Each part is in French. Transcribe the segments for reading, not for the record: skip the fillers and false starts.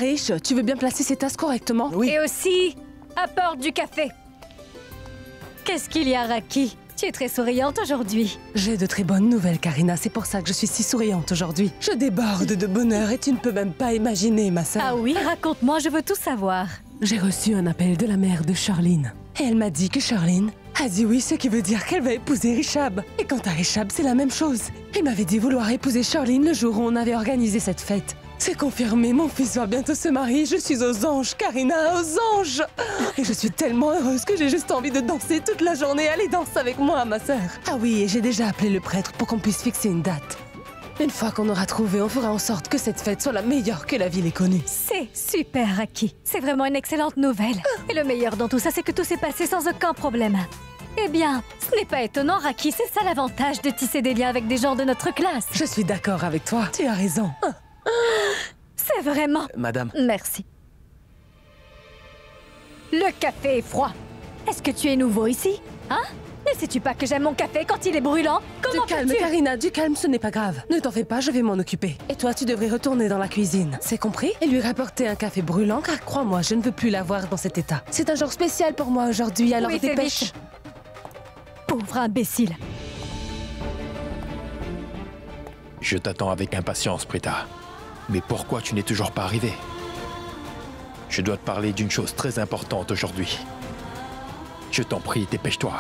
Riche, tu veux bien placer ces tasses correctement? Oui. Et aussi, apporte du café. Qu'est-ce qu'il y a, Raki? Tu es très souriante aujourd'hui. J'ai de très bonnes nouvelles, Karina. C'est pour ça que je suis si souriante aujourd'hui. Je déborde de bonheur et tu ne peux même pas imaginer, ma sœur. Ah oui, raconte-moi, je veux tout savoir. J'ai reçu un appel de la mère de Charline. Et elle m'a dit que Charline a dit oui, ce qui veut dire qu'elle va épouser Richab. Et quant à Richab, c'est la même chose. Il m'avait dit vouloir épouser Charline le jour où on avait organisé cette fête. C'est confirmé, mon fils va bientôt se marier. Je suis aux anges, Karina, aux anges. Et je suis tellement heureuse que j'ai juste envie de danser toute la journée. Allez, danse avec moi, ma sœur. Ah oui, et j'ai déjà appelé le prêtre pour qu'on puisse fixer une date. Une fois qu'on aura trouvé, on fera en sorte que cette fête soit la meilleure que la ville ait connue. C'est super, Raki. C'est vraiment une excellente nouvelle. Et le meilleur dans tout ça, c'est que tout s'est passé sans aucun problème. Eh bien, ce n'est pas étonnant, Raki. C'est ça l'avantage de tisser des liens avec des gens de notre classe. Je suis d'accord avec toi. Tu as raison. C'est vraiment... Madame. Merci. Le café est froid. Est-ce que tu es nouveau ici? Hein? Ne sais-tu pas que j'aime mon café quand il est brûlant? Comment Du calme, peux-tu? Karina, du calme, ce n'est pas grave. Ne t'en fais pas, je vais m'en occuper. Et toi, tu devrais retourner dans la cuisine. C'est compris? Et lui rapporter un café brûlant, car crois-moi, je ne veux plus la voir dans cet état. C'est un jour spécial pour moi aujourd'hui, alors Oui, fais dépêche. vite. Pauvre imbécile. Je t'attends avec impatience, Prita. Mais pourquoi tu n'es toujours pas arrivé? Je dois te parler d'une chose très importante aujourd'hui. Je t'en prie, dépêche-toi.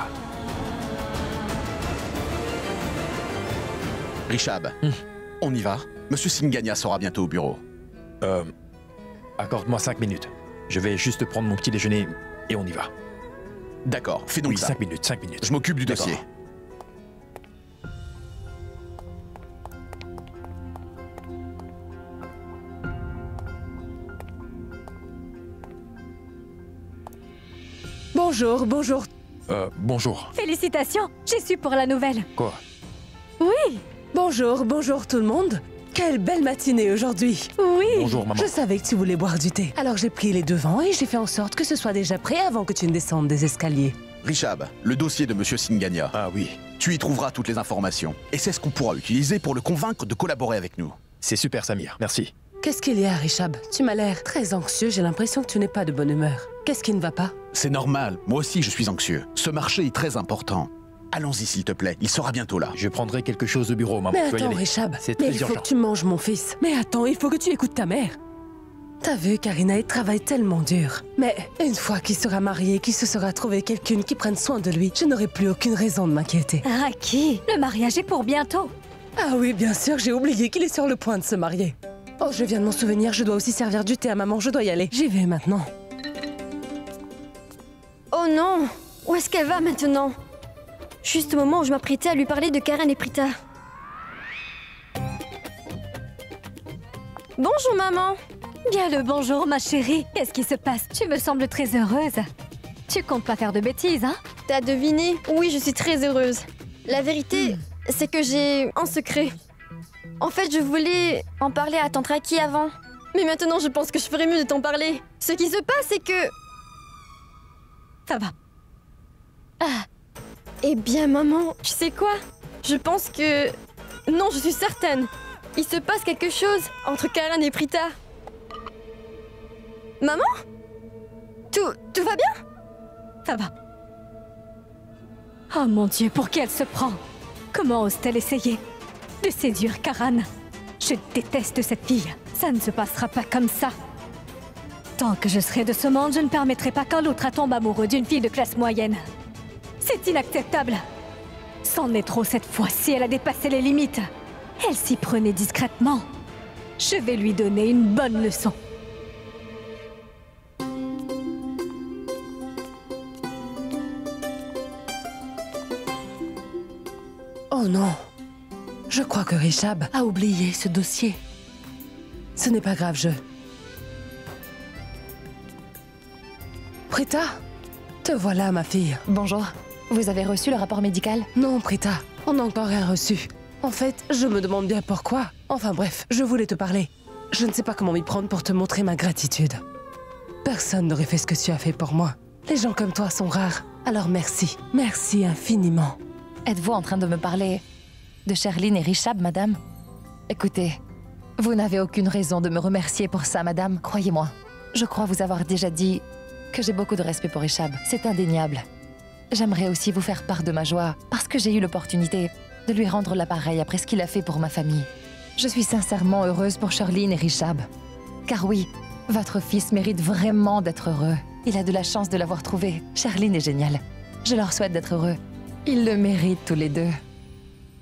Richab, on y va. Monsieur Singania sera bientôt au bureau. Accorde-moi 5 minutes. Je vais juste prendre mon petit déjeuner et on y va. D'accord, fais donc Oui, ça. 5 minutes, 5 minutes. Je m'occupe du D'accord. dossier. Bonjour, bonjour. Bonjour. Félicitations, j'ai su pour la nouvelle. Quoi? Oui, Bonjour, bonjour tout le monde. Quelle belle matinée aujourd'hui. oui. Bonjour, maman. Je savais que tu voulais boire du thé. Alors j'ai pris les devants et j'ai fait en sorte que ce soit déjà prêt avant que tu ne descendes des escaliers. Richab, le dossier de Monsieur Singania. Ah oui, Tu y trouveras toutes les informations. Et c'est ce qu'on pourra utiliser pour le convaincre de collaborer avec nous. c'est super, Samir. Merci. Qu'est-ce qu'il y a, Richab? Tu m'as l'air très anxieux, j'ai l'impression que tu n'es pas de bonne humeur. Qu'est-ce qui ne va pas? C'est normal, moi aussi je suis anxieux. Ce marché est très important. Allons-y s'il te plaît, il sera bientôt là. Je prendrai quelque chose au bureau, maman. Mais Je dois y attends, aller. Richab, C'est mais très il faut urgent. que tu manges, mon fils. Mais attends, il faut que tu écoutes ta mère. T'as vu, Karina, il travaille tellement dur. Mais une fois qu'il sera marié, qu'il se sera trouvé quelqu'une qui prenne soin de lui, je n'aurai plus aucune raison de m'inquiéter. Raki, le mariage est pour bientôt. Ah oui, bien sûr, j'ai oublié qu'il est sur le point de se marier. Oh, je viens de m'en souvenir, je dois aussi servir du thé à maman, je dois y aller. J'y vais maintenant. Oh non! Où est-ce qu'elle va maintenant? Juste au moment où je m'apprêtais à lui parler de Karen et Prita. Bonjour maman! Bien le bonjour, ma chérie. Qu'est-ce qui se passe? Tu me sembles très heureuse. Tu comptes pas faire de bêtises, hein? T'as deviné? Oui, je suis très heureuse. La vérité, c'est que j'ai un secret. En fait, je voulais en parler à Tante Raki avant. Mais maintenant, je pense que je ferais mieux de t'en parler. Ce qui se passe, c'est que... Ça va. Eh bien, maman, tu sais quoi? Je pense que... Non, je suis certaine. Il se passe quelque chose entre Karen et Prita. Maman? Tout va bien? Ça va. Oh mon Dieu, pour qui elle se prend? Comment ose-t-elle essayer de séduire Karan? Je déteste cette fille. Ça ne se passera pas comme ça. Tant que je serai de ce monde, je ne permettrai pas qu'un autre tombe amoureux d'une fille de classe moyenne. C'est inacceptable. C'en est trop cette fois-ci, elle a dépassé les limites. Elle s'y prenait discrètement. Je vais lui donner une bonne leçon. Oh non. Je crois que Richab a oublié ce dossier. Ce n'est pas grave, Prita, te voilà, ma fille. Bonjour. Vous avez reçu le rapport médical? Non, Prita, on n'a encore rien reçu. En fait, je me demande bien pourquoi. Enfin bref, je voulais te parler. Je ne sais pas comment m'y prendre pour te montrer ma gratitude. Personne n'aurait fait ce que tu as fait pour moi. Les gens comme toi sont rares. Alors merci. Merci infiniment. Êtes-vous en train de me parler de Sherline et Richab, madame? Écoutez, Vous n'avez aucune raison de me remercier pour ça, madame, croyez-moi. Je crois vous avoir déjà dit que j'ai beaucoup de respect pour Richab, c'est indéniable. J'aimerais aussi vous faire part de ma joie, parce que j'ai eu l'opportunité de lui rendre l'appareil après ce qu'il a fait pour ma famille. Je suis sincèrement heureuse pour Charlene et Richab. Car oui, votre fils mérite vraiment d'être heureux. Il a de la chance de l'avoir trouvé. Charlene est géniale. Je leur souhaite d'être heureux. Ils le méritent tous les deux.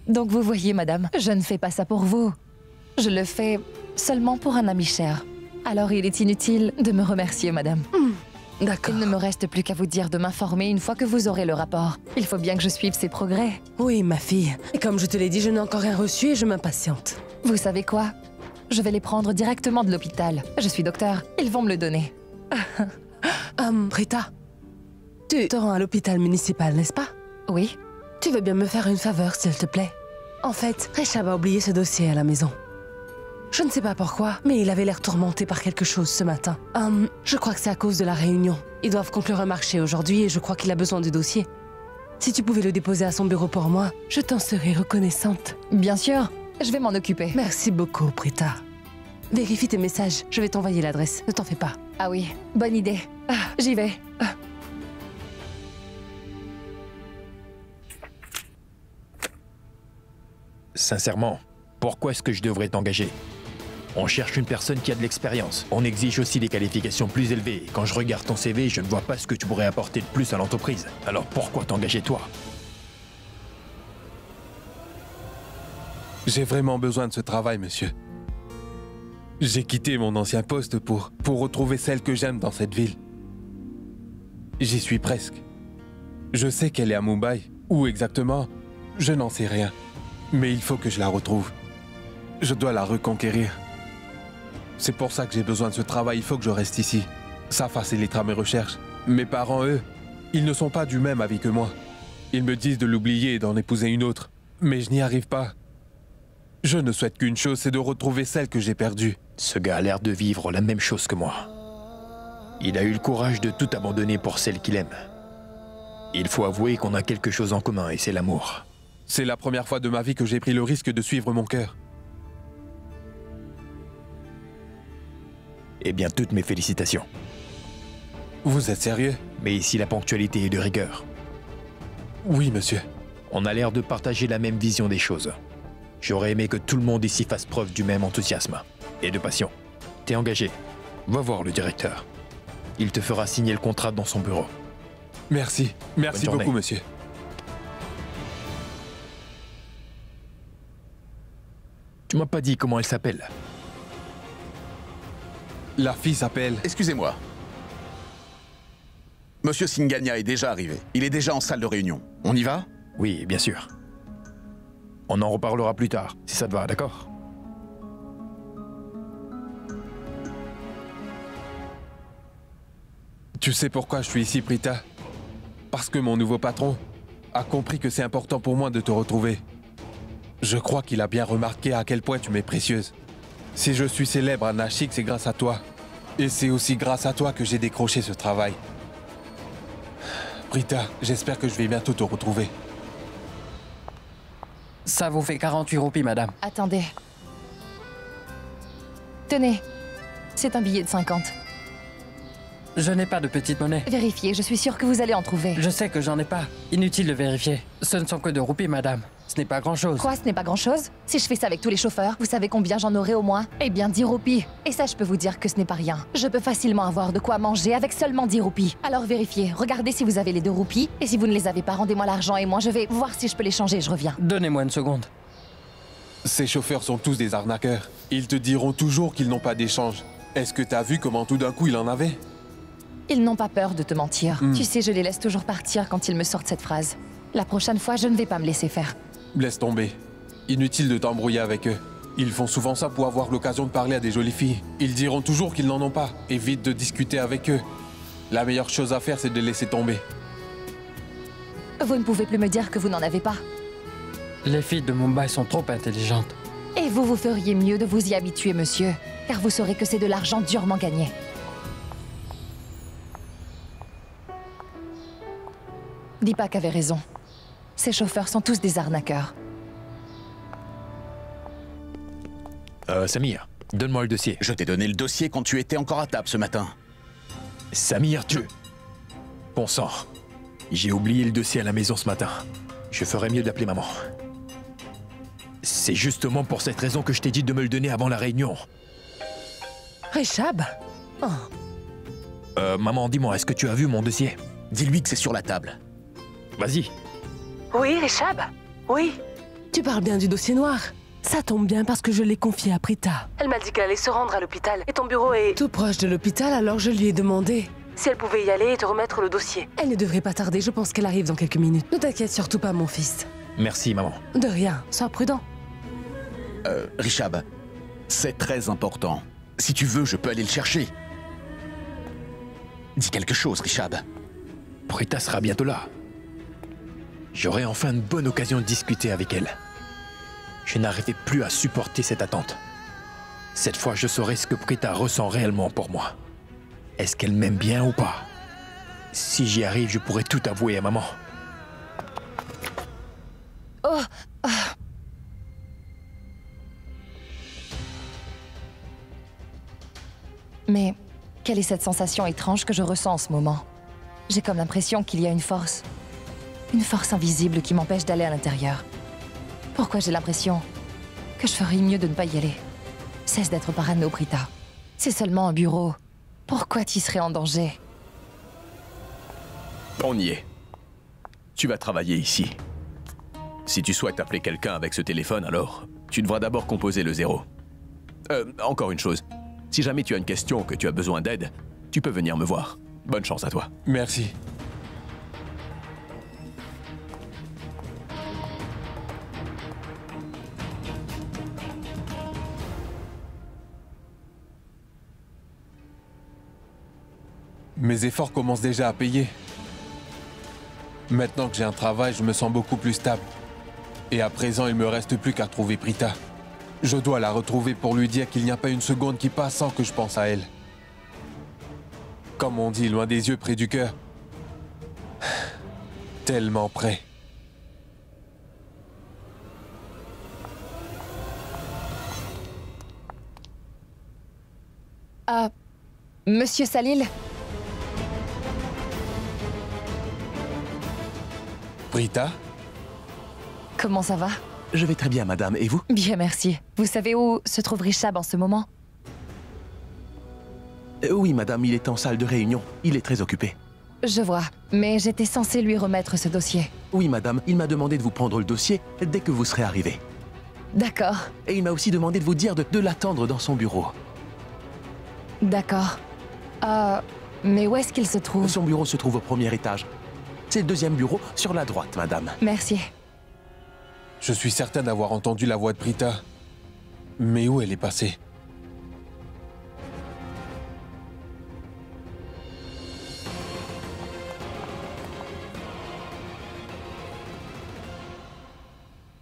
Donc vous voyez, madame, je ne fais pas ça pour vous. Je le fais seulement pour un ami cher. Alors il est inutile de me remercier, madame. D'accord. Il ne me reste plus qu'à vous dire de m'informer une fois que vous aurez le rapport. Il faut bien que je suive ses progrès. Oui, ma fille. Et comme je te l'ai dit, je n'ai encore rien reçu et je m'impatiente. Vous savez quoi? Je vais les prendre directement de l'hôpital. Je suis docteur. Ils vont me le donner. Prita, tu te rends à l'hôpital municipal, n'est-ce pas? Oui? Tu veux bien me faire une faveur, s'il te plaît? En fait, Richab a oublié ce dossier à la maison. Je ne sais pas pourquoi, mais il avait l'air tourmenté par quelque chose ce matin. Je crois que c'est à cause de la réunion. Ils doivent conclure un marché aujourd'hui et je crois qu'il a besoin du dossier. Si tu pouvais le déposer à son bureau pour moi, je t'en serais reconnaissante. Bien sûr. Je vais m'en occuper. Merci beaucoup, Prita. Vérifie tes messages. Je vais t'envoyer l'adresse. Ne t'en fais pas. Ah oui, bonne idée. J'y vais. Sincèrement, pourquoi est-ce que je devrais t'engager? On cherche une personne qui a de l'expérience. On exige aussi des qualifications plus élevées. Quand je regarde ton CV, je ne vois pas ce que tu pourrais apporter de plus à l'entreprise. Alors pourquoi t'engager toi? J'ai vraiment besoin de ce travail, monsieur. J'ai quitté mon ancien poste pour retrouver celle que j'aime dans cette ville. J'y suis presque. Je sais qu'elle est à Mumbai. Où exactement? Je n'en sais rien. Mais il faut que je la retrouve. Je dois la reconquérir. C'est pour ça que j'ai besoin de ce travail. Il faut que je reste ici. Ça facilitera mes recherches. Mes parents, eux, ils ne sont pas du même avis que moi. Ils me disent de l'oublier et d'en épouser une autre. Mais je n'y arrive pas. Je ne souhaite qu'une chose, c'est de retrouver celle que j'ai perdue. Ce gars a l'air de vivre la même chose que moi. Il a eu le courage de tout abandonner pour celle qu'il aime. Il faut avouer qu'on a quelque chose en commun et c'est l'amour. C'est la première fois de ma vie que j'ai pris le risque de suivre mon cœur. Eh bien, toutes mes félicitations. Vous êtes sérieux? Mais ici, la ponctualité est de rigueur. Oui, monsieur. On a l'air de partager la même vision des choses. J'aurais aimé que tout le monde ici fasse preuve du même enthousiasme et de passion. T'es engagé. Va voir le directeur. Il te fera signer le contrat dans son bureau. Merci. Merci Bonne journée. beaucoup, monsieur. Tu m'as pas dit comment elle s'appelle. La fille s'appelle... Excusez-moi. Monsieur Singhania est déjà arrivé. Il est déjà en salle de réunion. On y va? Oui, bien sûr. On en reparlera plus tard, si ça te va, d'accord? Tu sais pourquoi je suis ici, Prita? Parce que mon nouveau patron a compris que c'est important pour moi de te retrouver. Je crois qu'il a bien remarqué à quel point tu m'es précieuse. Si je suis célèbre à Nashik, c'est grâce à toi. Et c'est aussi grâce à toi que j'ai décroché ce travail. Prita, j'espère que je vais bientôt te retrouver. Ça vous fait 48 roupies, madame. Attendez. Tenez. C'est un billet de 50. Je n'ai pas de petite monnaie. Vérifiez, je suis sûre que vous allez en trouver. Je sais que j'en ai pas. Inutile de vérifier. Ce ne sont que 2 roupies, madame. Ce n'est pas grand-chose. Quoi, ce n'est pas grand-chose? Si je fais ça avec tous les chauffeurs, vous savez combien j'en aurai au moins? Eh bien, 10 roupies. Et ça, je peux vous dire que ce n'est pas rien. Je peux facilement avoir de quoi manger avec seulement 10 roupies. Alors vérifiez, regardez si vous avez les 2 roupies. Et si vous ne les avez pas, rendez-moi l'argent et moi je vais voir si je peux les changer, je reviens. Donnez-moi une seconde. Ces chauffeurs sont tous des arnaqueurs. Ils te diront toujours qu'ils n'ont pas d'échange. Est-ce que t'as vu comment tout d'un coup il en avait? Ils n'ont pas peur de te mentir. Tu sais, je les laisse toujours partir quand ils me sortent cette phrase. La prochaine fois, je ne vais pas me laisser faire. Laisse tomber. Inutile de t'embrouiller avec eux. Ils font souvent ça pour avoir l'occasion de parler à des jolies filles. Ils diront toujours qu'ils n'en ont pas. Évite de discuter avec eux. La meilleure chose à faire, c'est de les laisser tomber. Vous ne pouvez plus me dire que vous n'en avez pas. Les filles de Mumbai sont trop intelligentes. Et vous feriez mieux de vous y habituer, monsieur. Car vous saurez que c'est de l'argent durement gagné. Deepak avait raison. Ces chauffeurs sont tous des arnaqueurs. Samir, Donne-moi le dossier. Je t'ai donné le dossier quand tu étais encore à table ce matin. Samir, Bon sang. J'ai oublié le dossier à la maison ce matin. Je ferais mieux d'appeler maman. C'est justement pour cette raison que je t'ai dit de me le donner avant la réunion. Richab? Oh. Maman, dis-moi, est-ce que tu as vu mon dossier? Dis-lui que c'est sur la table. Vas-y. Oui, Richab? Oui. Tu parles bien du dossier noir? Ça tombe bien parce que je l'ai confié à Prita. Elle m'a dit qu'elle allait se rendre à l'hôpital et ton bureau est tout proche de l'hôpital, alors je lui ai demandé si elle pouvait y aller et te remettre le dossier. Elle ne devrait pas tarder, je pense qu'elle arrive dans quelques minutes. Ne t'inquiète surtout pas, mon fils. Merci, maman. De rien, sois prudent. Richab, c'est très important. Si tu veux, je peux aller le chercher. Dis quelque chose, Richab. Prita sera bientôt là. J'aurai enfin une bonne occasion de discuter avec elle. Je n'arrivais plus à supporter cette attente. Cette fois, je saurai ce que Prita ressent réellement pour moi. Est-ce qu'elle m'aime bien ou pas? Si j'y arrive, je pourrai tout avouer à maman. Oh, Mais quelle est cette sensation étrange que je ressens en ce moment? J'ai comme l'impression qu'il y a une force invisible qui m'empêche d'aller à l'intérieur. Pourquoi j'ai l'impression que je ferais mieux de ne pas y aller? Cesse d'être parano, Prita. C'est seulement un bureau. Pourquoi tu serais en danger? On y est. Tu vas travailler ici. Si tu souhaites appeler quelqu'un avec ce téléphone, alors tu devras d'abord composer le 0. Encore une chose. Si jamais tu as une question ou que tu as besoin d'aide, tu peux venir me voir. Bonne chance à toi. Merci. Mes efforts commencent déjà à payer. Maintenant que j'ai un travail, je me sens beaucoup plus stable. Et à présent, il ne me reste plus qu'à trouver Prita. Je dois la retrouver pour lui dire qu'il n'y a pas une seconde qui passe sans que je pense à elle. Comme on dit, loin des yeux, près du cœur. Tellement près. Monsieur Salil? Prita? Comment ça va? Je vais très bien, madame. Et vous? Bien, merci. Vous savez où se trouve Richab en ce moment? Oui, madame, il est en salle de réunion. Il est très occupé. Je vois, mais j'étais censée lui remettre ce dossier. Oui, madame, il m'a demandé de vous prendre le dossier dès que vous serez arrivé. D'accord, Et il m'a aussi demandé de vous dire de l'attendre dans son bureau. d'accord. Mais où est-ce qu'il se trouve? Son bureau se trouve au premier étage. C'est le deuxième bureau sur la droite, madame. Merci. Je suis certain d'avoir entendu la voix de Prita. Mais où elle est passée?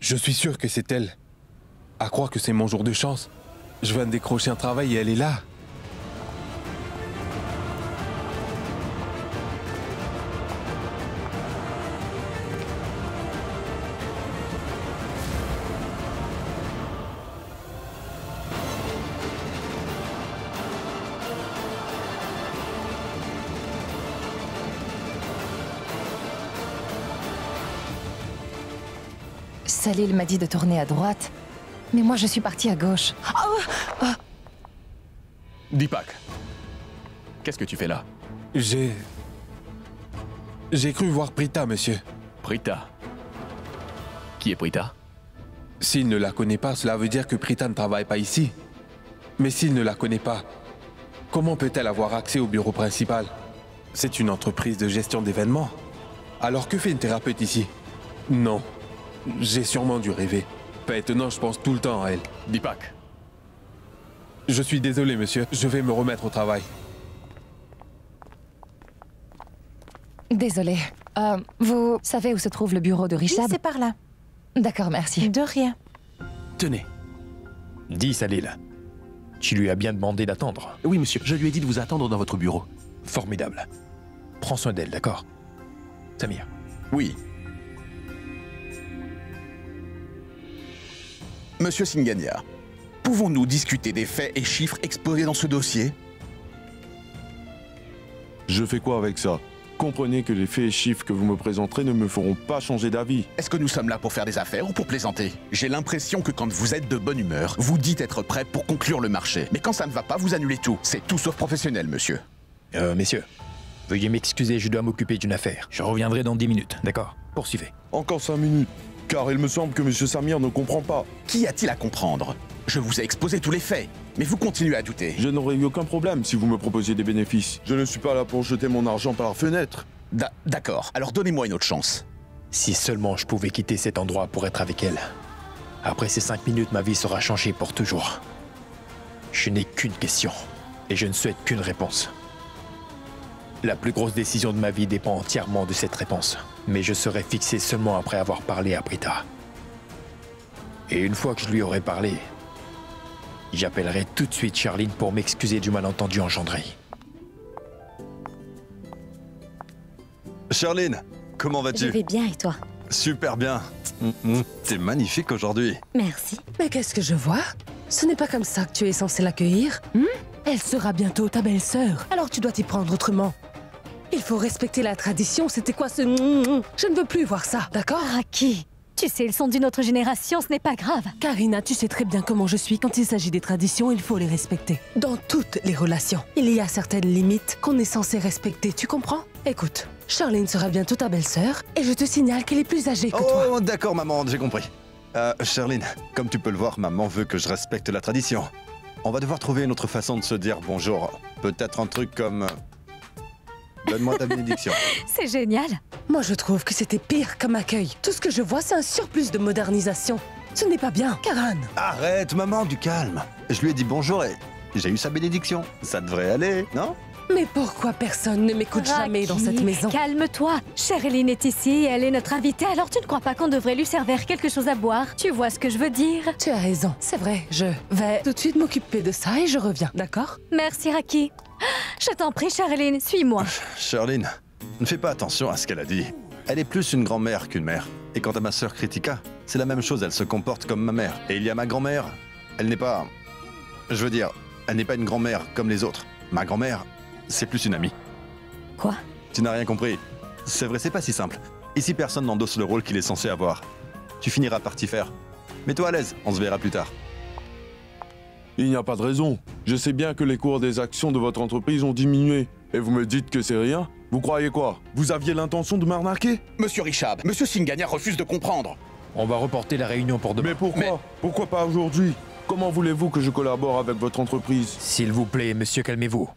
Je suis sûr que c'est elle. À croire que c'est mon jour de chance. Je viens de décrocher un travail et elle est là. Salil m'a dit de tourner à droite, mais moi je suis partie à gauche. Deepak, qu'est-ce que tu fais là? J'ai cru voir Prita, monsieur. Prita. Qui est Prita? S'il ne la connaît pas, cela veut dire que Prita ne travaille pas ici. Mais s'il ne la connaît pas, comment peut-elle avoir accès au bureau principal? C'est une entreprise de gestion d'événements. Alors que fait une thérapeute ici? Non. J'ai sûrement dû rêver. Pas étonnant, je pense tout le temps à elle. Deepak. Je suis désolé, monsieur. Je vais me remettre au travail. Désolée. Vous savez où se trouve le bureau de Oui, Richab? c'est par là. D'accord, merci. De rien. Tenez. Dis, Salil. Tu lui as bien demandé d'attendre. Oui, monsieur, je lui ai dit de vous attendre dans votre bureau. Formidable. Prends soin d'elle, d'accord? Samir. Oui. Monsieur Singhania, Pouvons-nous discuter des faits et chiffres exposés dans ce dossier? Je fais quoi avec ça? Comprenez que les faits et chiffres que vous me présenterez ne me feront pas changer d'avis. Est-ce que nous sommes là pour faire des affaires ou pour plaisanter? J'ai l'impression que quand vous êtes de bonne humeur, vous dites être prêt pour conclure le marché. Mais quand ça ne va pas, vous annulez tout. C'est tout sauf professionnel, monsieur. Messieurs, veuillez m'excuser, je dois m'occuper d'une affaire. Je reviendrai dans 10 minutes, d'accord? Poursuivez. Encore 5 minutes, car il me semble que M. Samir ne comprend pas. Qui a-t-il à comprendre? Je vous ai exposé tous les faits, mais vous continuez à douter. Je n'aurais eu aucun problème si vous me proposiez des bénéfices. Je ne suis pas là pour jeter mon argent par la fenêtre. D'accord, alors donnez-moi une autre chance. Si seulement je pouvais quitter cet endroit pour être avec elle. Après ces 5 minutes, ma vie sera changée pour toujours. Je n'ai qu'une question, et je ne souhaite qu'une réponse. La plus grosse décision de ma vie dépend entièrement de cette réponse. Mais je serai fixé seulement après avoir parlé à Prita. Et une fois que je lui aurai parlé, j'appellerai tout de suite Charline pour m'excuser du malentendu engendré. Charline, comment vas-tu? Je vais bien et toi? Super bien. T'es magnifique aujourd'hui. Merci. Mais qu'est-ce que je vois? Ce n'est pas comme ça que tu es censé l'accueillir. Elle sera bientôt ta belle-sœur, alors tu dois t'y prendre autrement. Il faut respecter la tradition, c'était quoi ce... Je ne veux plus voir ça, d'accord? Raki, tu sais, ils sont d'une autre génération, ce n'est pas grave. Karina, tu sais très bien comment je suis. Quand il s'agit des traditions, il faut les respecter. Dans toutes les relations, il y a certaines limites qu'on est censé respecter, tu comprends? Écoute, Charline sera bientôt ta belle-sœur, et je te signale qu'elle est plus âgée que toi. Oh, d'accord, maman, j'ai compris. Charline, comme tu peux le voir, maman veut que je respecte la tradition. On va devoir trouver une autre façon de se dire bonjour. Peut-être un truc comme... Donne-moi ta bénédiction. C'est génial. Moi, je trouve que c'était pire comme accueil. Tout ce que je vois, c'est un surplus de modernisation. Ce n'est pas bien, Karan. Arrête, maman, du calme. Je lui ai dit bonjour et j'ai eu sa bénédiction. Ça devrait aller, non? Mais pourquoi personne ne m'écoute jamais dans cette maison? Calme-toi. Charline est ici et elle est notre invitée, alors tu ne crois pas qu'on devrait lui servir quelque chose à boire? Tu vois ce que je veux dire? Tu as raison, c'est vrai. Je vais tout de suite m'occuper de ça et je reviens, d'accord? Merci, Raki. Je t'en prie, Charline, suis-moi. Charline, ne fais pas attention à ce qu'elle a dit. Elle est plus une grand-mère qu'une mère. Et quant à ma sœur Kritika, c'est la même chose, elle se comporte comme ma mère. Et il y a ma grand-mère, elle n'est pas... Je veux dire, elle n'est pas une grand-mère comme les autres. Ma grand-mère, c'est plus une amie. Quoi? Tu n'as rien compris. C'est vrai, c'est pas si simple. Ici, personne n'endosse le rôle qu'il est censé avoir. Tu finiras par t'y faire. Mets-toi à l'aise, on se verra plus tard. Il n'y a pas de raison. Je sais bien que les cours des actions de votre entreprise ont diminué. Et vous me dites que c'est rien? Vous croyez quoi? Vous aviez l'intention de m'arnaquer? Monsieur Richab, Monsieur Singania refuse de comprendre. On va reporter la réunion pour demain. Mais pourquoi? Pourquoi pas aujourd'hui? Comment voulez-vous que je collabore avec votre entreprise? S'il vous plaît, monsieur, calmez-vous.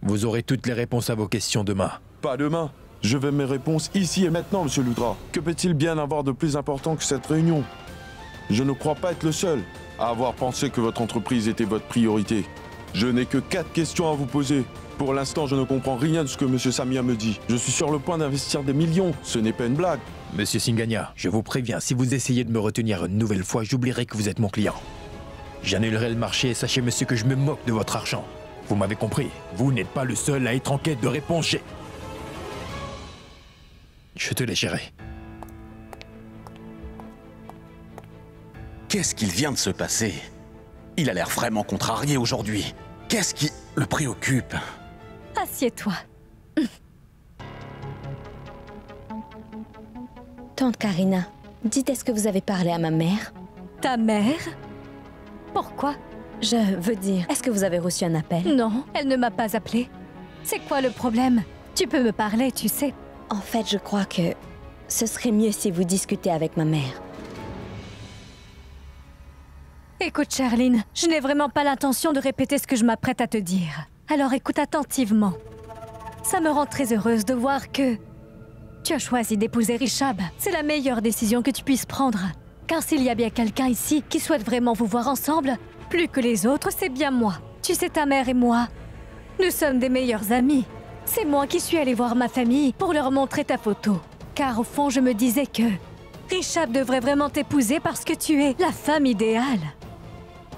Vous aurez toutes les réponses à vos questions demain. Pas demain. Je veux mes réponses ici et maintenant, monsieur Ludra. Que peut-il bien avoir de plus important que cette réunion? Je ne crois pas être le seul à avoir pensé que votre entreprise était votre priorité. Je n'ai que 4 questions à vous poser. Pour l'instant, je ne comprends rien de ce que monsieur Samir me dit. Je suis sur le point d'investir des millions. Ce n'est pas une blague. Monsieur Singania, je vous préviens, si vous essayez de me retenir une nouvelle fois, j'oublierai que vous êtes mon client. J'annulerai le marché et sachez, monsieur, que je me moque de votre argent. Vous m'avez compris, vous n'êtes pas le seul à être en quête de réponse. Je te laisse gérer. Qu'est-ce qu'il vient de se passer? Il a l'air vraiment contrarié aujourd'hui. Qu'est-ce qui le préoccupe? Assieds-toi. Tante Karina, dites, est-ce que vous avez parlé à ma mère? Ta mère? Pourquoi? Je veux dire, est-ce que vous avez reçu un appel? Non, elle ne m'a pas appelée. C'est quoi le problème? Tu peux me parler, tu sais. En fait, je crois que ce serait mieux si vous discutez avec ma mère. Écoute, Charline, je n'ai vraiment pas l'intention de répéter ce que je m'apprête à te dire. Alors écoute attentivement. Ça me rend très heureuse de voir que tu as choisi d'épouser Richab. C'est la meilleure décision que tu puisses prendre. Car s'il y a bien quelqu'un ici qui souhaite vraiment vous voir ensemble, plus que les autres, c'est bien moi. Tu sais, ta mère et moi, nous sommes des meilleurs amis. C'est moi qui suis allée voir ma famille pour leur montrer ta photo. Car au fond, je me disais que Richab devrait vraiment t'épouser parce que tu es la femme idéale.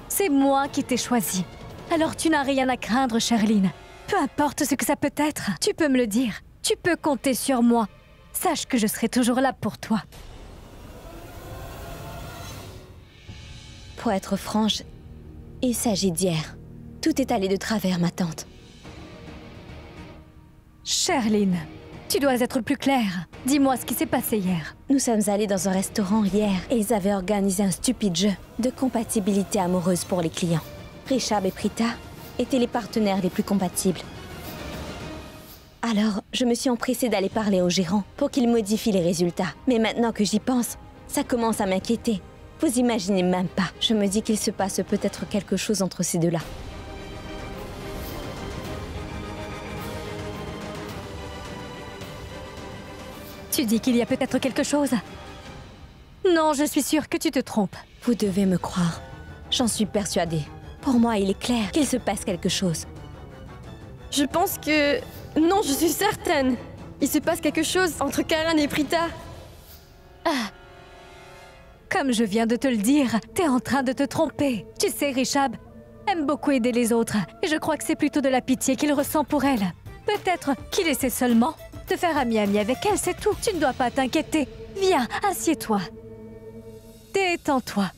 C'est moi qui t'ai choisi. Alors tu n'as rien à craindre, Charline. Peu importe ce que ça peut être, tu peux me le dire. Tu peux compter sur moi. Sache que je serai toujours là pour toi. Pour être franche, Il s'agit d'hier. Tout est allé de travers, ma tante. Charline, tu dois être plus claire. Dis-moi ce qui s'est passé hier. Nous sommes allés dans un restaurant hier et ils avaient organisé un stupide jeu de compatibilité amoureuse pour les clients. Rishab et Prita étaient les partenaires les plus compatibles. Alors, je me suis empressée d'aller parler au gérant pour qu'il modifie les résultats. Mais maintenant que j'y pense, ça commence à m'inquiéter. Vous imaginez même pas. Je me dis qu'il se passe peut-être quelque chose entre ces deux-là. Tu dis qu'il y a peut-être quelque chose? Non, je suis sûre que tu te trompes. Vous devez me croire. J'en suis persuadée. Pour moi, il est clair qu'il se passe quelque chose. Je pense que... Non, je suis certaine. Il se passe quelque chose entre Karan et Prita. Ah. Comme je viens de te le dire, t'es en train de te tromper. Tu sais, Rishab aime beaucoup aider les autres. Et je crois que c'est plutôt de la pitié qu'il ressent pour elle. Peut-être qu'il essaie seulement de faire ami-ami avec elle, c'est tout. Tu ne dois pas t'inquiéter. Viens, assieds-toi. Détends-toi.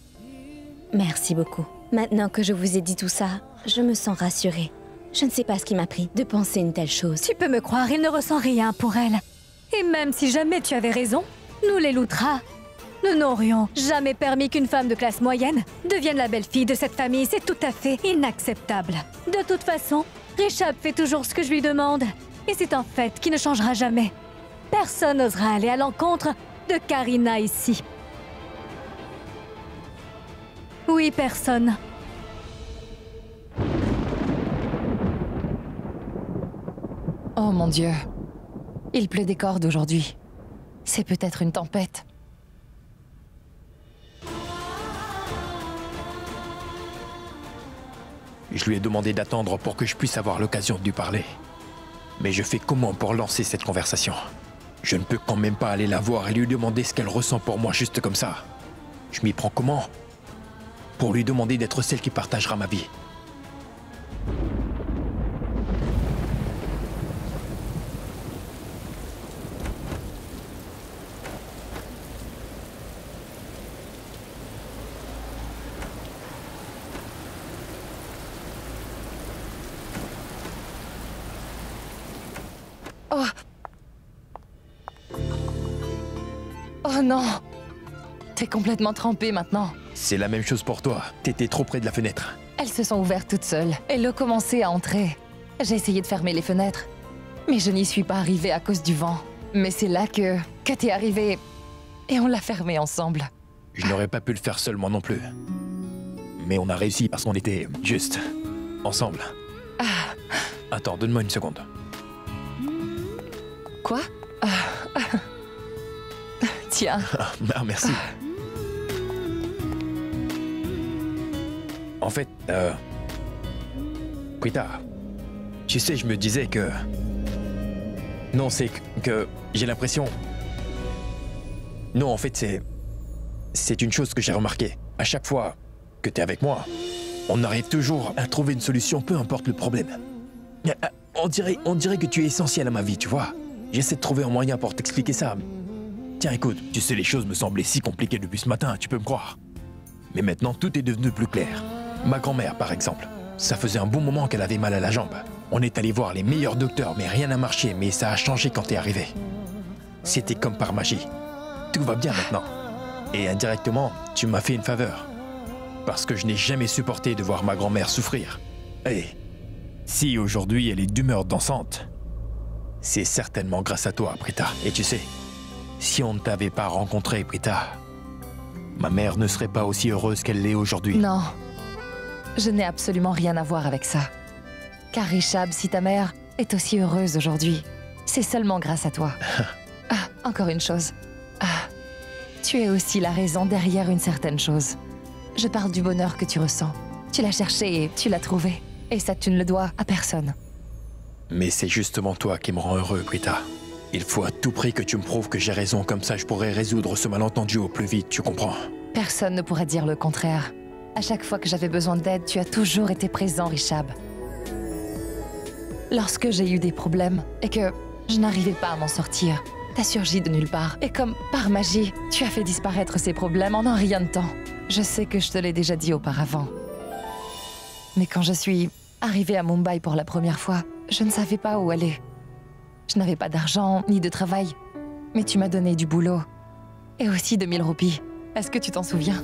Merci beaucoup. Maintenant que je vous ai dit tout ça, je me sens rassurée. Je ne sais pas ce qui m'a pris de penser une telle chose. Tu peux me croire, il ne ressent rien pour elle. Et même si jamais tu avais raison, nous les Loutras, nous n'aurions jamais permis qu'une femme de classe moyenne devienne la belle-fille de cette famille. C'est tout à fait inacceptable. De toute façon, Rishab fait toujours ce que je lui demande. Et c'est un fait qui ne changera jamais. Personne n'osera aller à l'encontre de Karina ici. Oui, personne. Oh mon Dieu. Il pleut des cordes aujourd'hui. C'est peut-être une tempête. Je lui ai demandé d'attendre pour que je puisse avoir l'occasion de lui parler. Mais je fais comment pour lancer cette conversation? Je ne peux quand même pas aller la voir et lui demander ce qu'elle ressent pour moi juste comme ça. Je m'y prends comment? Pour lui demander d'être celle qui partagera ma vie. Oh. Oh non. T'es complètement trempée maintenant. C'est la même chose pour toi. T'étais trop près de la fenêtre. Elles se sont ouvertes toutes seules et l'eau commençait à entrer. J'ai essayé de fermer les fenêtres, mais je n'y suis pas arrivée à cause du vent. Mais c'est là que t'es arrivée et on l'a fermé ensemble. Je n'aurais pas pu le faire seul moi non plus. Mais on a réussi parce qu'on était juste ensemble. Ah. Attends, donne-moi une seconde. Quoi? Tiens. Ah, merci. En fait, Prita, tu sais, je me disais que... Non, c'est que j'ai l'impression... Non, en fait, c'est une chose que j'ai remarqué. À chaque fois que t'es avec moi, on arrive toujours à trouver une solution, peu importe le problème. On dirait que tu es essentiel à ma vie, tu vois. J'essaie de trouver un moyen pour t'expliquer ça. Tiens, écoute, tu sais, les choses me semblaient si compliquées depuis ce matin, tu peux me croire. Mais maintenant, tout est devenu plus clair. Ma grand-mère, par exemple. Ça faisait un bon moment qu'elle avait mal à la jambe. On est allé voir les meilleurs docteurs, mais rien n'a marché, mais ça a changé quand t'es arrivé. C'était comme par magie. Tout va bien maintenant. Et indirectement, tu m'as fait une faveur. Parce que je n'ai jamais supporté de voir ma grand-mère souffrir. Et si aujourd'hui elle est d'humeur dansante, c'est certainement grâce à toi, Prita. Et tu sais, si on ne t'avait pas rencontré, Prita, ma mère ne serait pas aussi heureuse qu'elle l'est aujourd'hui. Non, je n'ai absolument rien à voir avec ça. Car Rishab, si ta mère est aussi heureuse aujourd'hui, c'est seulement grâce à toi. Ah, encore une chose. Ah, tu es aussi la raison derrière une certaine chose. Je parle du bonheur que tu ressens. Tu l'as cherché et tu l'as trouvé. Et ça, tu ne le dois à personne. Mais c'est justement toi qui me rend heureux, Prita. Il faut à tout prix que tu me prouves que j'ai raison, comme ça je pourrais résoudre ce malentendu au plus vite, tu comprends? Personne ne pourra dire le contraire. À chaque fois que j'avais besoin d'aide, tu as toujours été présent, Rishab. Lorsque j'ai eu des problèmes et que je n'arrivais pas à m'en sortir, t'as surgi de nulle part. Et comme par magie, tu as fait disparaître ces problèmes en un rien de temps. Je sais que je te l'ai déjà dit auparavant. Mais quand je suis arrivée à Mumbai pour la première fois, je ne savais pas où aller. Je n'avais pas d'argent ni de travail. Mais tu m'as donné du boulot. Et aussi 2000 roupies. Est-ce que tu t'en souviens?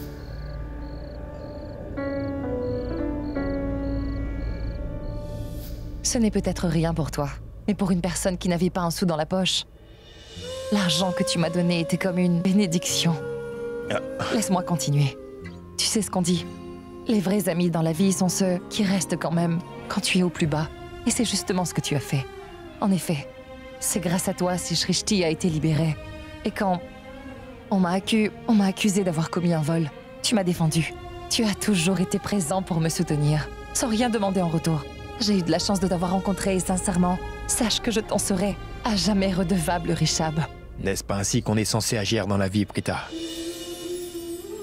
Ce n'est peut-être rien pour toi, mais pour une personne qui n'avait pas un sou dans la poche, l'argent que tu m'as donné était comme une bénédiction. Laisse-moi continuer. Tu sais ce qu'on dit. Les vrais amis dans la vie sont ceux qui restent quand même quand tu es au plus bas. Et c'est justement ce que tu as fait. En effet, c'est grâce à toi si Shrishti a été libéré. Et quand on m'a accusé d'avoir commis un vol, tu m'as défendu. Tu as toujours été présent pour me soutenir, sans rien demander en retour. J'ai eu de la chance de t'avoir rencontré et sincèrement, sache que je t'en serai à jamais redevable, Rishabh. N'est-ce pas ainsi qu'on est censé agir dans la vie, Prita?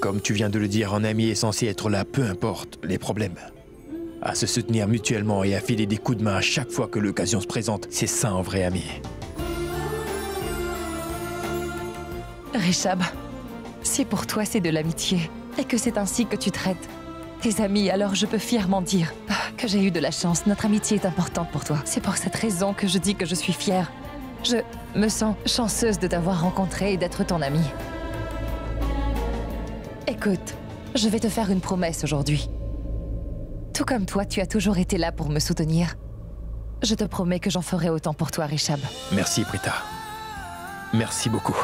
Comme tu viens de le dire, un ami est censé être là, peu importe les problèmes. À se soutenir mutuellement et à filer des coups de main à chaque fois que l'occasion se présente, c'est ça un vrai ami. Rishabh, si pour toi c'est de l'amitié et que c'est ainsi que tu traites tes amis, alors je peux fièrement dire que j'ai eu de la chance. Notre amitié est importante pour toi. C'est pour cette raison que je dis que je suis fière. Je me sens chanceuse de t'avoir rencontré et d'être ton amie. Écoute, je vais te faire une promesse aujourd'hui. Tout comme toi, tu as toujours été là pour me soutenir. Je te promets que j'en ferai autant pour toi, Rishabh. Merci, Prita. Merci beaucoup.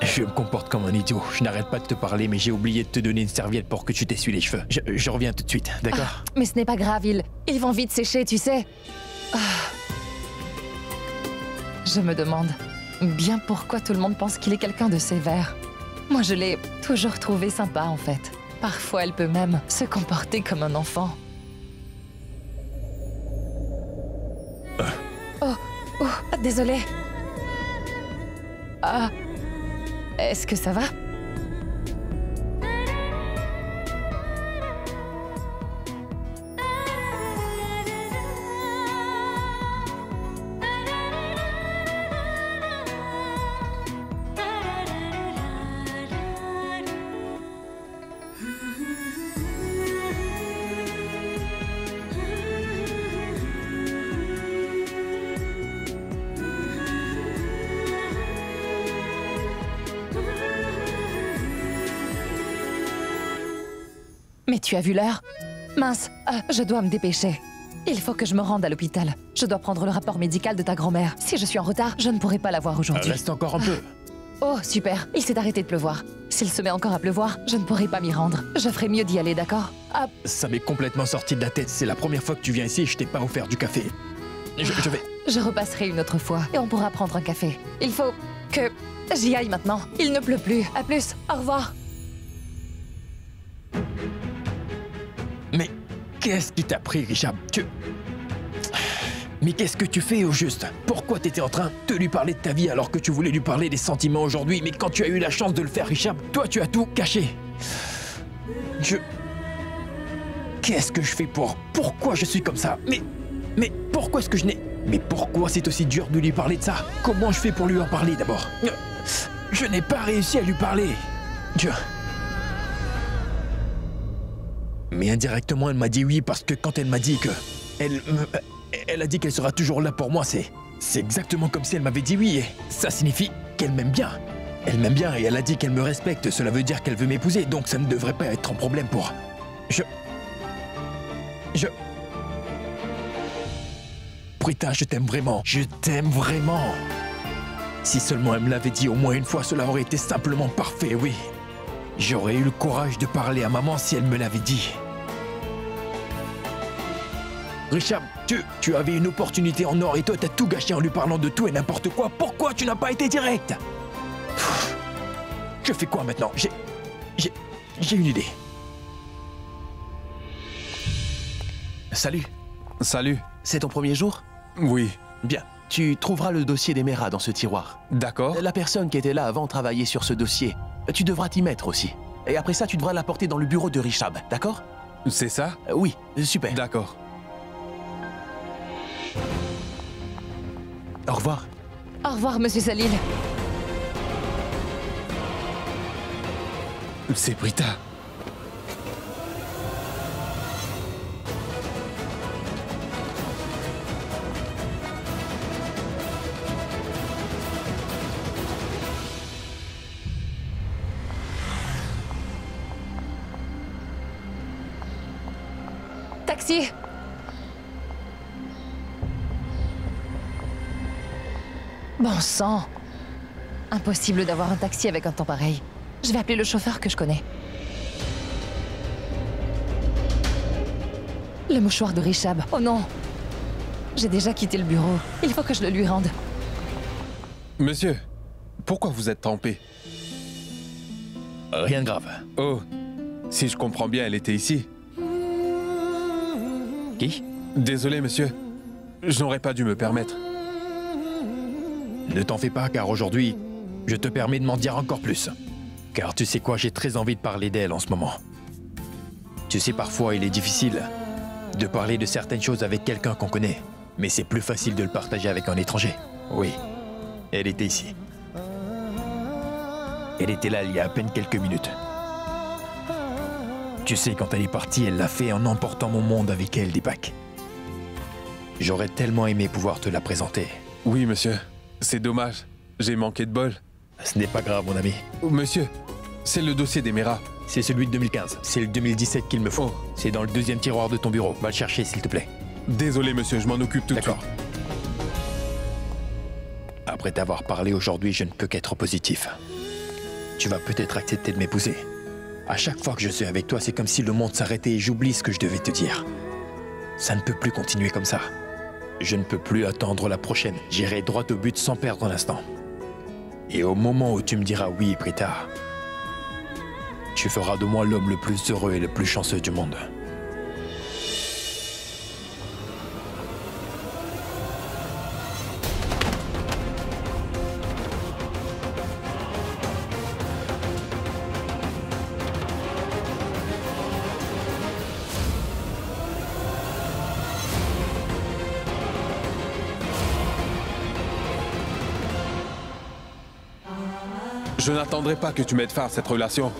Je me comporte comme un idiot. Je n'arrête pas de te parler, mais j'ai oublié de te donner une serviette pour que tu t'essuies les cheveux. Je reviens tout de suite, d'accord? Mais ce n'est pas grave, ils vont vite sécher, tu sais. Je me demande bien pourquoi tout le monde pense qu'il est quelqu'un de sévère. Moi, je l'ai toujours trouvé sympa, en fait. Parfois, elle peut même se comporter comme un enfant. Oh, désolée. Est-ce que ça va? Mais tu as vu l'heure? Mince, je dois me dépêcher. Il faut que je me rende à l'hôpital. Je dois prendre le rapport médical de ta grand-mère. Si je suis en retard, je ne pourrai pas la voir aujourd'hui. Reste encore un peu. Oh, super. Il s'est arrêté de pleuvoir. S'il se met encore à pleuvoir, je ne pourrai pas m'y rendre. Je ferai mieux d'y aller, d'accord? Ça m'est complètement sorti de la tête. C'est la première fois que tu viens ici et je t'ai pas offert du café. Je vais... Je repasserai une autre fois et on pourra prendre un café. Il faut que j'y aille maintenant. Il ne pleut plus. À plus. Au revoir. Mais qu'est-ce qui t'a pris, Rishabh? Mais qu'est-ce que tu fais au juste? Pourquoi t'étais en train de lui parler de ta vie alors que tu voulais lui parler des sentiments aujourd'hui? Mais quand tu as eu la chance de le faire, Rishabh, toi tu as tout caché. Qu'est-ce que je fais pour... Pourquoi je suis comme ça? Mais pourquoi est-ce que je n'ai... Mais pourquoi c'est aussi dur de lui parler de ça? Comment je fais pour lui en parler d'abord? Je n'ai pas réussi à lui parler. Mais indirectement, elle m'a dit oui parce que quand elle m'a dit que... Elle a dit qu'elle sera toujours là pour moi, c'est exactement comme si elle m'avait dit oui et ça signifie qu'elle m'aime bien. Elle m'aime bien et elle a dit qu'elle me respecte, cela veut dire qu'elle veut m'épouser, donc ça ne devrait pas être un problème pour... Prita, je t'aime vraiment, je t'aime vraiment. Si seulement elle me l'avait dit au moins une fois, cela aurait été simplement parfait, oui. J'aurais eu le courage de parler à maman si elle me l'avait dit. Rishabh, tu avais une opportunité en or et toi t'as tout gâché en lui parlant de tout et n'importe quoi. Pourquoi tu n'as pas été direct? Je fais quoi maintenant? J'ai une idée. Salut. Salut. C'est ton premier jour? Oui. Bien. Tu trouveras le dossier des Mehra dans ce tiroir. D'accord. La personne qui était là avant travaillait sur ce dossier. Tu devras t'y mettre aussi. Et après ça, tu devras l'apporter dans le bureau de Rishabh, d'accord? C'est ça? Oui, super. D'accord. Au revoir. Au revoir, Monsieur Salil. C'est Prita. Taxi! Bon sang! Impossible d'avoir un taxi avec un temps pareil. Je vais appeler le chauffeur que je connais. Le mouchoir de Richab. Oh non! J'ai déjà quitté le bureau. Il faut que je le lui rende. Monsieur, pourquoi vous êtes trempé? Rien de grave. Oh, si je comprends bien, elle était ici. Qui? Désolé, monsieur. Je n'aurais pas dû me permettre. Ne t'en fais pas, car aujourd'hui, je te permets de m'en dire encore plus. Car tu sais quoi, j'ai très envie de parler d'elle en ce moment. Tu sais, parfois, il est difficile de parler de certaines choses avec quelqu'un qu'on connaît. Mais c'est plus facile de le partager avec un étranger. Oui, elle était ici. Elle était là il y a à peine quelques minutes. Tu sais, quand elle est partie, elle l'a fait en emportant mon monde avec elle, Deepak. J'aurais tellement aimé pouvoir te la présenter. Oui, monsieur. C'est dommage. J'ai manqué de bol. Ce n'est pas grave, mon ami. Monsieur, c'est le dossier d'Emera. C'est celui de 2015. C'est le 2017 qu'il me faut. Oh. C'est dans le deuxième tiroir de ton bureau. Va le chercher, s'il te plaît. Désolé, monsieur, je m'en occupe tout de suite. D'accord. Après t'avoir parlé aujourd'hui, je ne peux qu'être positif. Tu vas peut-être accepter de m'épouser. À chaque fois que je suis avec toi, c'est comme si le monde s'arrêtait et j'oublie ce que je devais te dire. Ça ne peut plus continuer comme ça. Je ne peux plus attendre la prochaine. J'irai droit au but sans perdre un instant. Et au moment où tu me diras oui, Prita, tu feras de moi l'homme le plus heureux et le plus chanceux du monde. Je n'attendrai pas que tu mettes fin à cette relation.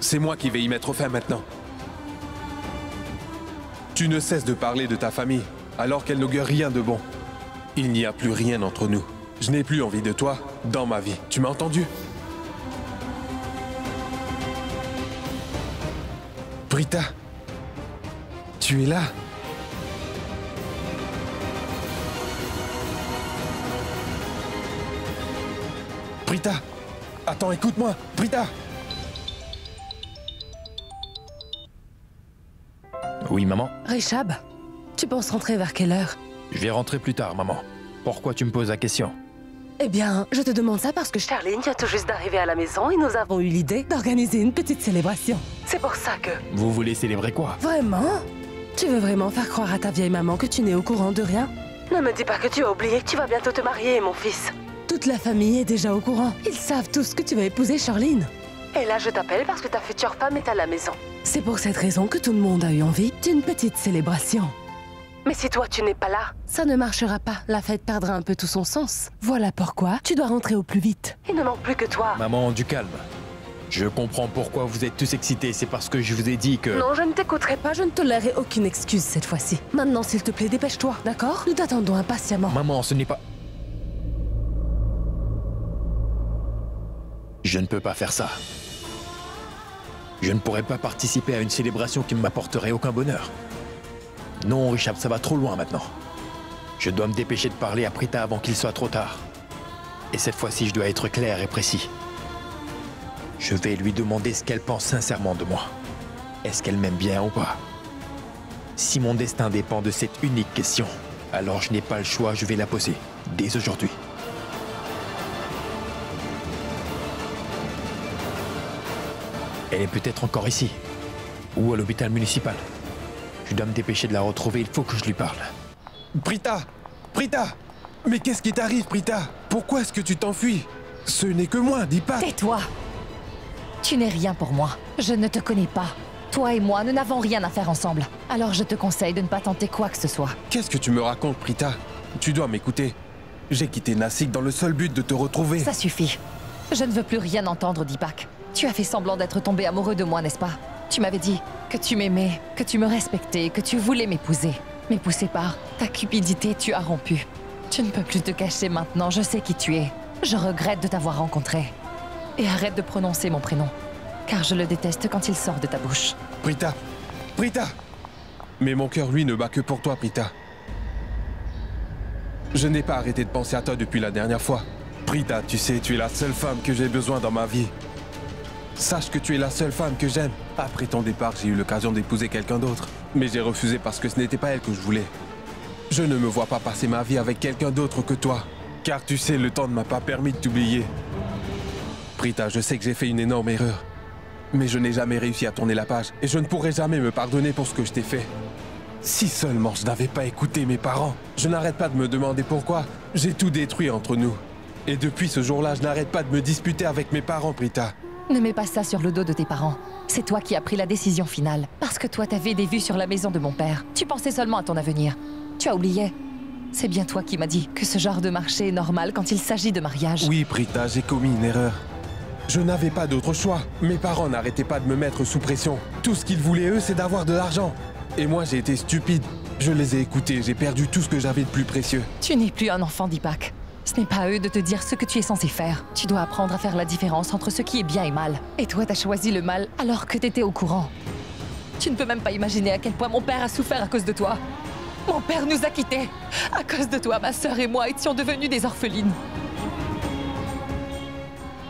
C'est moi qui vais y mettre fin maintenant. Tu ne cesses de parler de ta famille, alors qu'elle n'augure rien de bon. Il n'y a plus rien entre nous. Je n'ai plus envie de toi dans ma vie. Tu m'as entendu? Prita, tu es là? Prita! Attends, écoute-moi, Prita! Oui, maman? Richab, tu penses rentrer vers quelle heure? Je vais rentrer plus tard, maman. Pourquoi tu me poses la question? Eh bien, je te demande ça parce que Charline vient tout juste d'arriver à la maison et nous avons eu l'idée d'organiser une petite célébration. C'est pour ça que... Vous voulez célébrer quoi? Vraiment? Tu veux vraiment faire croire à ta vieille maman que tu n'es au courant de rien? Ne me dis pas que tu as oublié que tu vas bientôt te marier, mon fils. Toute la famille est déjà au courant. Ils savent tous que tu vas épouser Charline. Et là, je t'appelle parce que ta future femme est à la maison. C'est pour cette raison que tout le monde a eu envie d'une petite célébration. Mais si toi, tu n'es pas là, ça ne marchera pas. La fête perdra un peu tout son sens. Voilà pourquoi tu dois rentrer au plus vite. Il ne manque plus que toi. Maman, du calme. Je comprends pourquoi vous êtes tous excités. C'est parce que je vous ai dit que... Non, je ne t'écouterai pas. Je ne tolérerai aucune excuse cette fois-ci. Maintenant, s'il te plaît, dépêche-toi, d'accord? Nous t'attendons impatiemment. Maman, ce n'est pas... Je ne peux pas faire ça. Je ne pourrais pas participer à une célébration qui ne m'apporterait aucun bonheur. Non, Richard, ça va trop loin maintenant. Je dois me dépêcher de parler à Prita avant qu'il soit trop tard. Et cette fois-ci, je dois être clair et précis. Je vais lui demander ce qu'elle pense sincèrement de moi. Est-ce qu'elle m'aime bien ou pas? Si mon destin dépend de cette unique question, alors je n'ai pas le choix, je vais la poser, dès aujourd'hui. Elle est peut-être encore ici, ou à l'hôpital municipal. Je dois me dépêcher de la retrouver, il faut que je lui parle. Prita! Prita! Mais qu'est-ce qui t'arrive, Prita? Pourquoi est-ce que tu t'enfuis? Ce n'est que moi, dis pas! Tais-toi! Tu n'es rien pour moi. Je ne te connais pas. Toi et moi, nous n'avons rien à faire ensemble. Alors je te conseille de ne pas tenter quoi que ce soit. Qu'est-ce que tu me racontes, Prita? Tu dois m'écouter. J'ai quitté Nassik dans le seul but de te retrouver. Ça suffit. Je ne veux plus rien entendre, Deepak. Tu as fait semblant d'être tombé amoureux de moi, n'est-ce pas? Tu m'avais dit que tu m'aimais, que tu me respectais, que tu voulais m'épouser. Mais poussé par ta cupidité, tu as rompu. Tu ne peux plus te cacher maintenant, je sais qui tu es. Je regrette de t'avoir rencontré. Et arrête de prononcer mon prénom, car je le déteste quand il sort de ta bouche. Prita! Prita! Mais mon cœur, lui, ne bat que pour toi, Prita. Je n'ai pas arrêté de penser à toi depuis la dernière fois. Prita, tu sais, tu es la seule femme que j'ai besoin dans ma vie. Sache que tu es la seule femme que j'aime. Après ton départ, j'ai eu l'occasion d'épouser quelqu'un d'autre. Mais j'ai refusé parce que ce n'était pas elle que je voulais. Je ne me vois pas passer ma vie avec quelqu'un d'autre que toi. Car tu sais, le temps ne m'a pas permis de t'oublier. Prita, je sais que j'ai fait une énorme erreur. Mais je n'ai jamais réussi à tourner la page. Et je ne pourrai jamais me pardonner pour ce que je t'ai fait. Si seulement je n'avais pas écouté mes parents. Je n'arrête pas de me demander pourquoi. J'ai tout détruit entre nous. Et depuis ce jour-là, je n'arrête pas de me disputer avec mes parents, Prita. Ne mets pas ça sur le dos de tes parents. C'est toi qui as pris la décision finale. Parce que toi, t'avais des vues sur la maison de mon père. Tu pensais seulement à ton avenir. Tu as oublié. C'est bien toi qui m'as dit que ce genre de marché est normal quand il s'agit de mariage. Oui, Prita, j'ai commis une erreur. Je n'avais pas d'autre choix. Mes parents n'arrêtaient pas de me mettre sous pression. Tout ce qu'ils voulaient, eux, c'est d'avoir de l'argent. Et moi, j'ai été stupide. Je les ai écoutés, j'ai perdu tout ce que j'avais de plus précieux. Tu n'es plus un enfant, Deepak. Ce n'est pas à eux de te dire ce que tu es censé faire. Tu dois apprendre à faire la différence entre ce qui est bien et mal. Et toi, t'as choisi le mal alors que t'étais au courant. Tu ne peux même pas imaginer à quel point mon père a souffert à cause de toi. Mon père nous a quittés. À cause de toi, ma sœur et moi étions devenues des orphelines.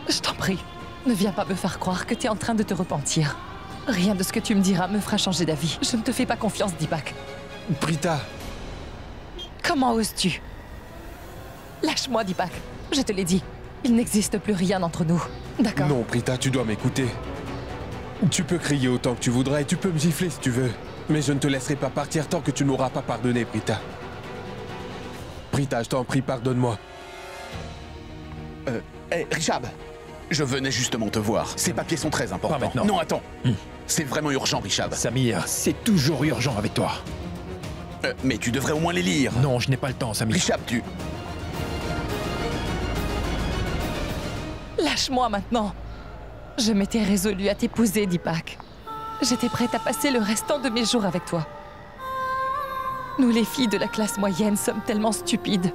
Je t'en prie, ne viens pas me faire croire que tu es en train de te repentir. Rien de ce que tu me diras me fera changer d'avis. Je ne te fais pas confiance, Deepak. Prita! Comment oses-tu? Lâche-moi, Deepak. Je te l'ai dit. Il n'existe plus rien entre nous. D'accord? Non, Prita, tu dois m'écouter. Tu peux crier autant que tu voudras et tu peux me gifler si tu veux. Mais je ne te laisserai pas partir tant que tu n'auras pas pardonné, Prita. Prita, je t'en prie, pardonne-moi. Richab, je venais justement te voir. Ces papiers sont très importants. Pas maintenant. Non, attends. C'est vraiment urgent, Richab. Samir, c'est toujours urgent avec toi. Mais tu devrais au moins les lire. Non, je n'ai pas le temps, Samir. Richab, tu... Lâche-moi maintenant. Je m'étais résolue à t'épouser, Deepak. J'étais prête à passer le restant de mes jours avec toi. Nous, les filles de la classe moyenne, sommes tellement stupides.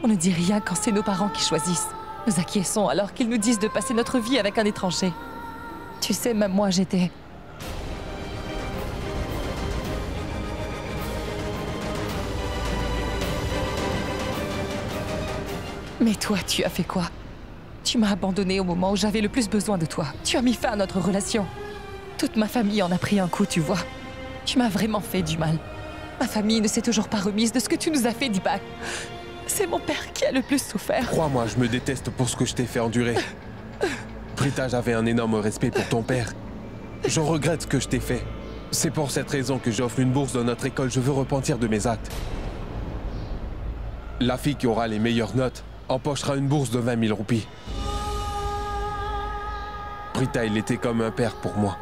On ne dit rien quand c'est nos parents qui choisissent. Nous acquiesçons alors qu'ils nous disent de passer notre vie avec un étranger. Tu sais, même moi, j'étais... Mais toi, tu as fait quoi? Tu m'as abandonnée au moment où j'avais le plus besoin de toi. Tu as mis fin à notre relation. Toute ma famille en a pris un coup, tu vois. Tu m'as vraiment fait du mal. Ma famille ne s'est toujours pas remise de ce que tu nous as fait, Deepak. C'est mon père qui a le plus souffert. Crois-moi, je me déteste pour ce que je t'ai fait endurer. Prita, j'avais un énorme respect pour ton père. Je regrette ce que je t'ai fait. C'est pour cette raison que j'offre une bourse dans notre école. Je veux repentir de mes actes. La fille qui aura les meilleures notes empochera une bourse de 20 000 roupies. Prita, il était comme un père pour moi.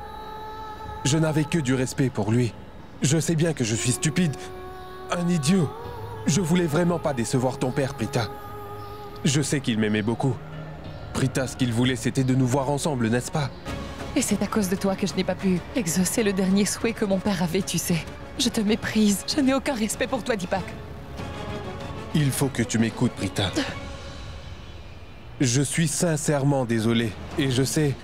Je n'avais que du respect pour lui. Je sais bien que je suis stupide, un idiot. Je voulais vraiment pas décevoir ton père, Prita. Je sais qu'il m'aimait beaucoup. Prita, ce qu'il voulait, c'était de nous voir ensemble, n'est-ce pas? Et c'est à cause de toi que je n'ai pas pu exaucer le dernier souhait que mon père avait, tu sais. Je te méprise. Je n'ai aucun respect pour toi, Deepak. Il faut que tu m'écoutes, Prita. Je suis sincèrement désolé. Et je sais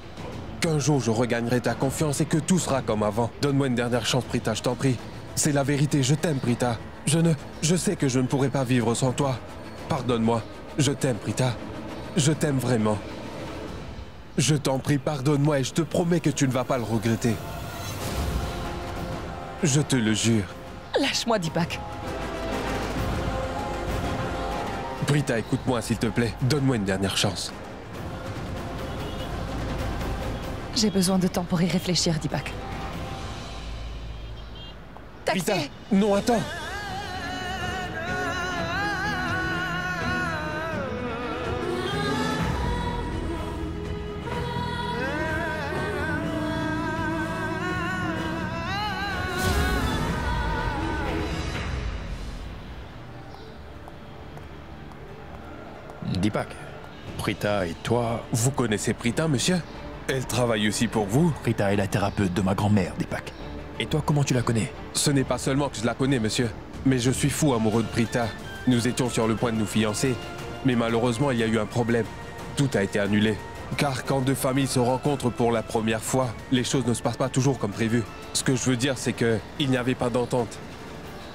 qu'un jour, je regagnerai ta confiance et que tout sera comme avant. Donne-moi une dernière chance, Prita, je t'en prie. C'est la vérité, je t'aime, Prita. Je sais que je ne pourrai pas vivre sans toi. Pardonne-moi. Je t'aime, Prita. Je t'aime vraiment. Je t'en prie, pardonne-moi et je te promets que tu ne vas pas le regretter. Je te le jure. Lâche-moi, Deepak. Prita, écoute-moi, s'il te plaît. Donne-moi une dernière chance. J'ai besoin de temps pour y réfléchir, Deepak. Taxi! Prita, non, attends. Deepak, Prita et toi... Vous connaissez Prita, monsieur? Elle travaille aussi pour vous? Prita est la thérapeute de ma grand-mère, Deepak. Et toi, comment tu la connais? Ce n'est pas seulement que je la connais, monsieur, mais je suis fou amoureux de Prita. Nous étions sur le point de nous fiancer, mais malheureusement, il y a eu un problème. Tout a été annulé. Car quand deux familles se rencontrent pour la première fois, les choses ne se passent pas toujours comme prévu. Ce que je veux dire, c'est que il n'y avait pas d'entente.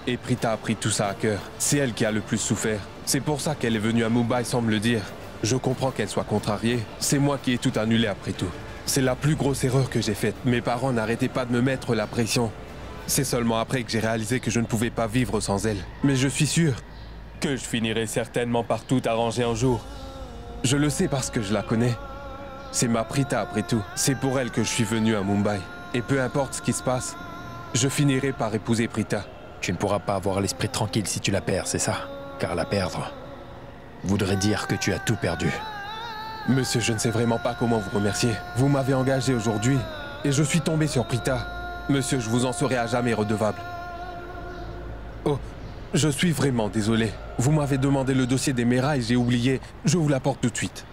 Et Prita a pris tout ça à cœur. C'est elle qui a le plus souffert. C'est pour ça qu'elle est venue à Mumbai sans me le dire. Je comprends qu'elle soit contrariée. C'est moi qui ai tout annulé après tout. C'est la plus grosse erreur que j'ai faite. Mes parents n'arrêtaient pas de me mettre la pression. C'est seulement après que j'ai réalisé que je ne pouvais pas vivre sans elle. Mais je suis sûr que je finirai certainement par tout arranger un jour. Je le sais parce que je la connais. C'est ma Prita après tout. C'est pour elle que je suis venu à Mumbai. Et peu importe ce qui se passe, je finirai par épouser Prita. Tu ne pourras pas avoir l'esprit tranquille si tu la perds, c'est ça? Car la perdre voudrait dire que tu as tout perdu. Monsieur, je ne sais vraiment pas comment vous remercier. Vous m'avez engagé aujourd'hui et je suis tombé sur Prita. Monsieur, je vous en serai à jamais redevable. Oh, je suis vraiment désolé. Vous m'avez demandé le dossier des Mera et j'ai oublié. Je vous l'apporte tout de suite.